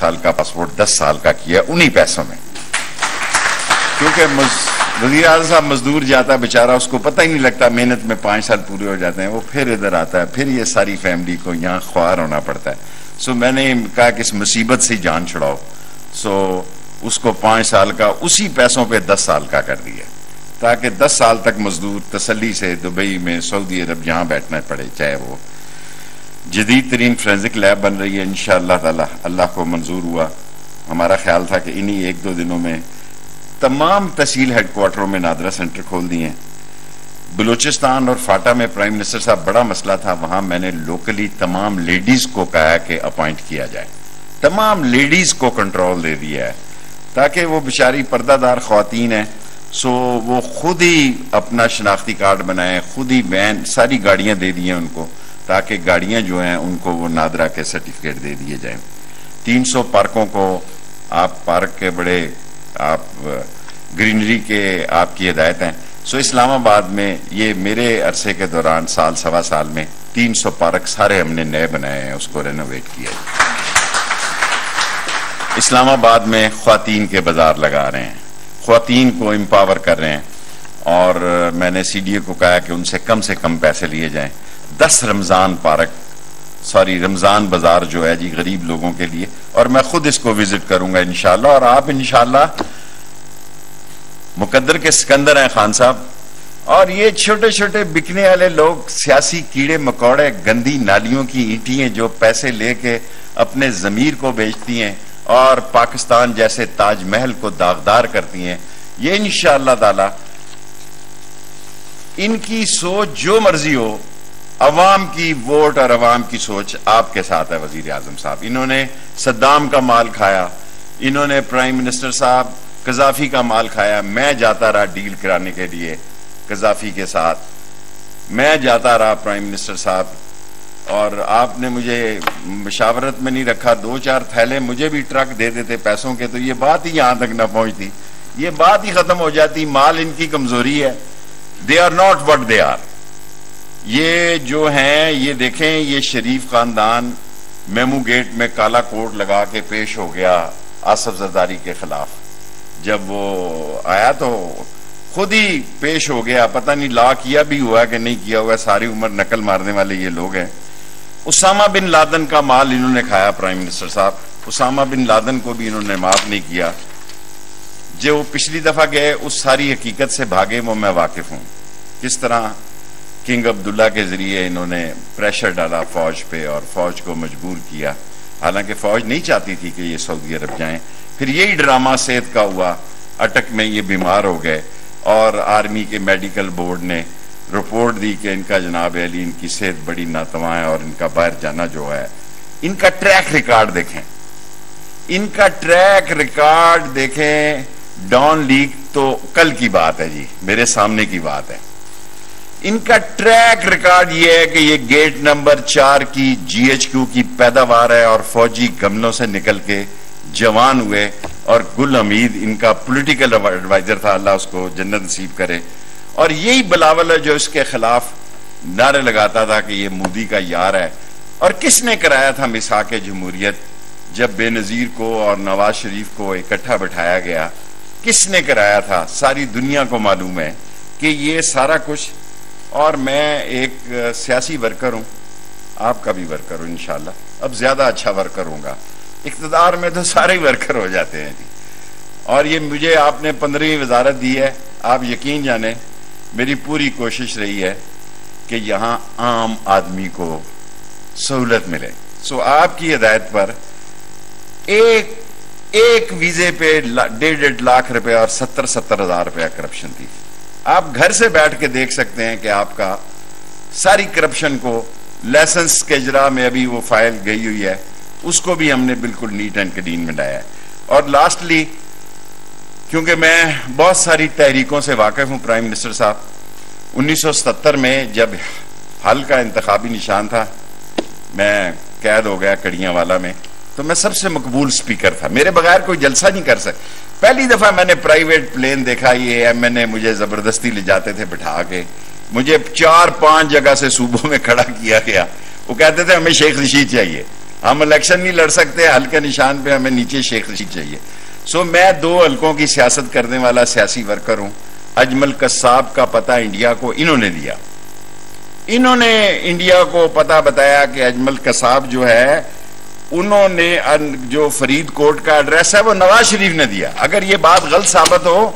साल का पासपोर्ट 10 साल का किया उन्हीं पैसों में, क्योंकि वज़ीर आज़म साहब मजदूर जाता है बेचारा, उसको पता ही नहीं लगता, मेहनत में 5 साल पूरे हो जाते हैं, वो फिर इधर आता है, फिर ये सारी फैमिली को यहाँ ख्वार होना पड़ता है। सो मैंने कहा कि इस मुसीबत से जान छुड़ाओ, सो उसको 5 साल का उसी पैसों पे 10 साल का कर दिया, ताकि 10 साल तक मजदूर तसल्ली से दुबई में, सऊदी अरब जहाँ बैठना पड़े, चाहे वो जदीद तरीन फोरेंसिक लैब बन रही है इंशाअल्लाह ताला, अल्लाह को मंजूर हुआ। हमारा ख्याल था कि इन्हीं 1-2 दिनों में तमाम तहसील हेडक्वार्टरों में नादरा सेंटर खोल दिए हैं। बलूचिस्तान और फाटा में प्राइम मिनिस्टर साहब बड़ा मसला था, वहां मैंने लोकली तमाम लेडीज को कहा कि अपॉइंट किया जाए, तमाम लेडीज को कंट्रोल दे दिया है, ताकि वो बेचारी पर्दादार ख्वातीन है, सो वो खुद ही अपना शनाख्ती कार्ड बनाए, खुद ही वैन, सारी गाड़ियां दे दी हैं उनको, ताकि गाड़ियां जो हैं उनको वो नादरा के सर्टिफिकेट दे दिए जाए। 300 पार्कों को आप पार्क के बड़े आप ग्रीनरी के आपकी हिदायत हैं। सो इस्लामाबाद में ये मेरे अरसे के दौरान साल सवा साल में 300 पार्क सारे हमने नए बनाए हैं, उसको रेनोवेट किया है। इस्लामाबाद में ख्वातीन के बाजार लगा रहे हैं, ख्वातीन को एम्पावर कर रहे हैं, और मैंने सीडीए को कहा कि उनसे कम पैसे लिए जाएं। 10 रमजान रमजान बाजार जो है जी गरीब लोगों के लिए, और मैं खुद इसको विजिट करूंगा इंशाअल्लाह, और आप इंशाअल्लाह मुकद्दर के सिकंदर हैं खान साहब, और ये छोटे छोटे बिकने वाले लोग, सियासी कीड़े मकोड़े, गंदी नालियों की ईंटियां जो पैसे लेके अपने जमीर को बेचती हैं और पाकिस्तान जैसे ताजमहल को दागदार करती हैं, ये इंशाअल्लाह ताला इनकी सोच जो मर्जी हो, अवाम की वोट और अवाम की सोच आपके साथ है। वजीर आजम साहब, इन्होंने सद्दाम का माल खाया, इन्होंने प्राइम मिनिस्टर साहब कजाफी का माल खाया। मैं जाता रहा डील कराने के लिए कजाफी के साथ, मैं जाता रहा प्राइम मिनिस्टर साहब, और आपने मुझे मशावरत में नहीं रखा। 2-4 थैले मुझे भी ट्रक दे देते पैसों के, तो ये बात ही यहां तक ना पहुंचती, ये बात ही खत्म हो जाती। माल इनकी कमजोरी है, they are not what they are. ये जो हैं, ये देखें, ये शरीफ खानदान मेमू गेट में काला कोट लगा के पेश हो गया आसफ जरदारी के खिलाफ। जब वो आया तो खुद ही पेश हो गया, पता नहीं ला किया भी हुआ कि नहीं किया हुआ, सारी उम्र नकल मारने वाले ये लोग हैं। उसामा बिन लादन का माल इन्होंने खाया प्राइम मिनिस्टर साहब, उसामा बिन लादन को भी इन्होंने माफ नहीं किया। जो पिछली दफा गए उस सारी हकीकत से भागे, वो मैं वाकिफ हूं, किस तरह किंग अब्दुल्ला के जरिए इन्होंने प्रेशर डाला फौज पे और फौज को मजबूर किया, हालांकि फौज नहीं चाहती थी कि ये सऊदी अरब जाएं। फिर यही ड्रामा सेहत का हुआ, अटक में ये बीमार हो गए और आर्मी के मेडिकल बोर्ड ने रिपोर्ट दी कि इनका जनाब अली, इनकी सेहत बड़ी नातवा है और इनका बाहर जाना जो है। इनका ट्रैक रिकॉर्ड देखें, इनका ट्रैक रिकॉर्ड देखें। डॉन लीग तो कल की बात है जी, मेरे सामने की बात है। इनका ट्रैक रिकॉर्ड ये है कि ये गेट नंबर 4 की GHQ की पैदावार है और फौजी गमलों से निकल के जवान हुए, और गुल हमीद इनका पॉलिटिकल एडवाइजर था, अल्लाह उसको जन्नत नसीब करे। और यही बिलावल है जो इसके खिलाफ नारे लगाता था कि ये मोदी का यार है। और किसने कराया था मिसाक जमहूरियत, जब बेनजीर को और नवाज शरीफ को इकट्ठा बिठाया गया, किसने कराया था? सारी दुनिया को मालूम है कि ये सारा कुछ। और मैं एक सियासी वर्कर हूं, आपका भी वर्कर हूं इंशाल्लाह, अब ज्यादा अच्छा वर्कर होऊंगा। इख्तिदार में तो सारे वर्कर हो जाते हैं जी। और ये मुझे आपने 15वीं वजारत दी है, आप यकीन जाने मेरी पूरी कोशिश रही है कि यहां आम आदमी को सहूलत मिले। सो आपकी हिदायत पर एक वीजे पे 1.5 लाख रुपए और 70 हजार रुपया करप्शन थी। आप घर से बैठ के देख सकते हैं कि आपका सारी करप्शन को लाइसेंस के इजरा में अभी वो फाइल गई हुई है, उसको भी हमने बिल्कुल नीट एंड क्लीन बनाया है। और लास्टली, क्योंकि मैं बहुत सारी तहरीकों से वाकिफ हूं प्राइम मिनिस्टर साहब, 1977 में जब हल का इंतखाबी निशान था, मैं कैद हो गया कड़ियांवाला में, तो मैं सबसे मकबूल स्पीकर था, मेरे बगैर कोई जलसा नहीं कर सकता। पहली दफा मैंने प्राइवेट प्लेन देखा, ये MNA मुझे जबरदस्ती ले जाते थे बिठा के, मुझे 4-5 जगह से सूबों में खड़ा किया गया। वो कहते थे हमें शेख रशीद चाहिए, हम इलेक्शन नहीं लड़ सकते, हल्के निशान पे हमें नीचे शेख रशीद चाहिए। सो मैं 2 हल्कों की सियासत करने वाला सियासी वर्कर हूं। अजमल कसाब का पता इंडिया को इन्होंने दिया, इन्होंने इंडिया को पता बताया कि अजमल कसाब जो है, उन्होंने जो फरीदकोट का एड्रेस है वो नवाज शरीफ ने दिया। अगर ये बात गलत साबित हो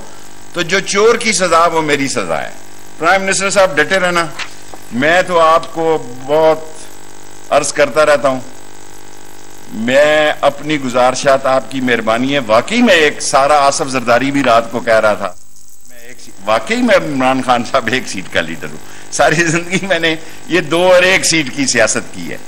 तो जो चोर की सजा वो मेरी सजा है। प्राइम मिनिस्टर साहब डटे रहना। मैं तो आपको बहुत अर्ज करता रहता हूं, मैं अपनी गुजारिशात आपकी मेहरबानी है। वाकई में एक सारा आसफ जरदारी भी रात को कह रहा था, वाकई में इमरान खान साहब 1 सीट का लीडर हूं। सारी जिंदगी मैंने ये 2 और 1 सीट की सियासत की है,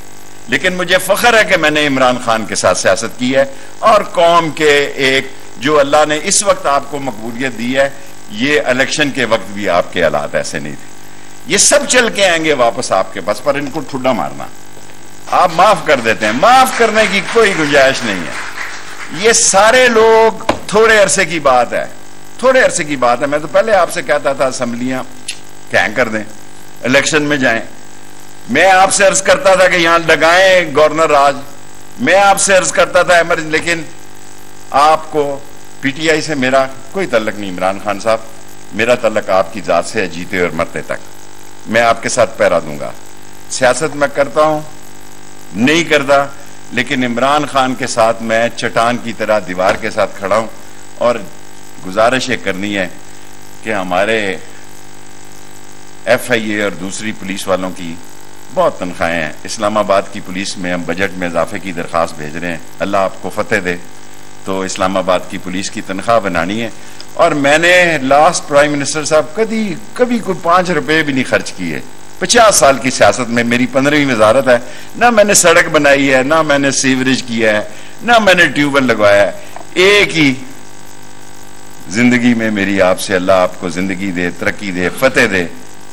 लेकिन मुझे फख्र है कि मैंने इमरान खान के साथ सियासत की है। और कौम के एक जो अल्लाह ने इस वक्त आपको मकबूलियत दी है, ये इलेक्शन के वक्त भी आपके हालात ऐसे नहीं थे। ये सब चल के आएंगे वापस आपके पास, पर इनको ठुड्डा मारना। आप माफ कर देते हैं, माफ करने की कोई गुंजाइश नहीं है। ये सारे लोग थोड़े अरसे की बात है, थोड़े अरसे की बात है। मैं तो पहले आपसे कहता था असेंबलियां क्या कर दें, इलेक्शन में जाएं। मैं आपसे अर्ज करता था कि यहां लगाएं गवर्नर राज, मैं आपसे अर्ज करता था इमरजेंसी, लेकिन आपको पीटीआई से मेरा कोई तल्लक नहीं इमरान खान साहब, मेरा तल्लक आपकी जात से है, जीते और मरते तक। मैं आपके साथ पैरा दूंगा। सियासत मैं करता हूं नहीं करता, लेकिन इमरान खान के साथ मैं चट्टान की तरह दीवार के साथ खड़ा हूं। और गुजारिश ये करनी है कि हमारे FIA और दूसरी पुलिस वालों की बहुत तनख्वाहें हैं। इस्लामाबाद की पुलिस में हम बजट में इजाफे की दरख्वास्त भेज रहे हैं, अल्लाह आपको फतेह दे। तो इस्लामाबाद की पुलिस की तनख्वाह बनानी है। और मैंने लास्ट प्राइम मिनिस्टर साहब कभी कोई 5 रुपए भी नहीं खर्च किए। 50 साल की सियासत में मेरी 15वीं वजारत है, ना मैंने सड़क बनाई है, ना मैंने सीवरेज किया है, ना मैंने ट्यूबवेल लगवाया है। एक ही जिंदगी में मेरी आपसे अल्लाह आपको जिंदगी दे, तरक्की दे, फतेह दे,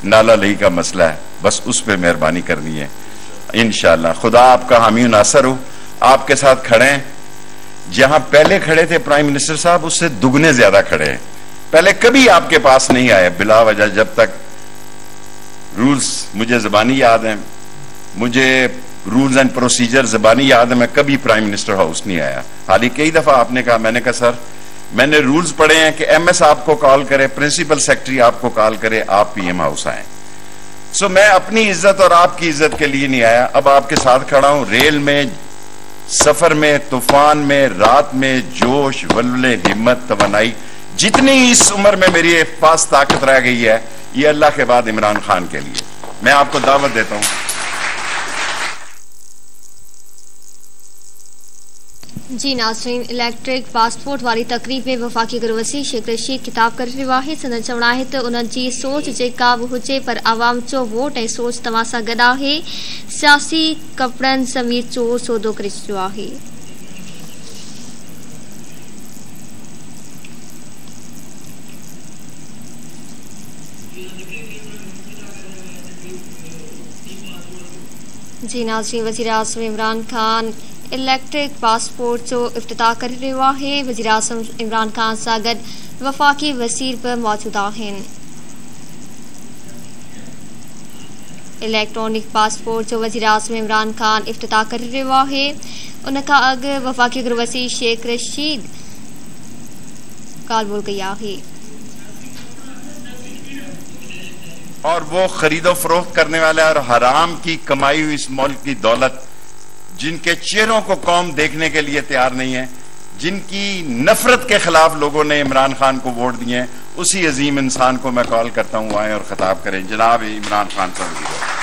नाला लही का मसला है, बस उस पर मेहरबानी करनी है। इंशाअल्लाह खुदा आपका हामी नासर हो, आपके साथ खड़े हैं। जहां पहले खड़े थे प्राइम मिनिस्टर साहब, उससे दुगने ज्यादा खड़े हैं। पहले कभी आपके पास नहीं आए बिला वजह, जब तक रूल्स मुझे जबानी याद है, मुझे रूल्स एंड प्रोसीजर जबानी याद है, मैं कभी प्राइम मिनिस्टर हाउस नहीं आया। हालांकि कई दफा आपने कहा, मैंने कहा सर मैंने रूल्स पढ़े हैं कि MS आपको कॉल करे, प्रिंसिपल सेक्रेटरी आपको कॉल करे, आप PM हाउस आए। सो मैं अपनी इज्जत और आपकी इज्जत के लिए नहीं आया, अब आपके साथ खड़ा हूं। रेल में, सफर में, तूफान में, रात में, जोश, वल्वले, हिम्मत, तवनाई, जितनी इस उम्र में मेरी पास ताकत रह गई है, ये अल्लाह के बाद इमरान खान के लिए मैं आपको दावत देता हूं। जी नाज़रीन, इलेक्ट्रिक पासपोर्ट वाली तकरीब में वफाकी गुरवसी शेख रशीद खिताब कर रहे सदन चवणाहे तो उन्हनि जी सोच जेका बि हुजे, पर आवाम जो वोट ऐं सोच तव्हां सां गॾु आहे। सियासी कपड़नि समेत जो सौदो करे छॾियो आहे। जी नाज़रीन, वज़ीर आज़म इमरान खान इलेक्ट्रिक पासपोर्ट जो इफ्तिताह करे रहियो आहे। वज़ीर आज़म इमरान खान सां गॾु वफ़ाक़ी वज़ीर बि मौजूद आहिनि। इलेक्ट्रॉनिक पासपोर्ट जो वज़ीर आज़म इमरान खान इफ्तिताह करे रहियो आहे। उन खां अॻु वफ़ाक़ी गुरवसी शेख रशीद ॻाल्हि ॿोल कई आहे। और वो खरीदो फरोख्त करने वाले और हराम की कमाई हुई इस मुल्क की दौलत, जिनके चेहरों को कौम देखने के लिए तैयार नहीं है, जिनकी नफरत के खिलाफ लोगों ने इमरान खान को वोट दिए हैं, उसी अजीम इंसान को मैं कॉल करता हूं आए और खिताब करें। जनाब इमरान खान साहब।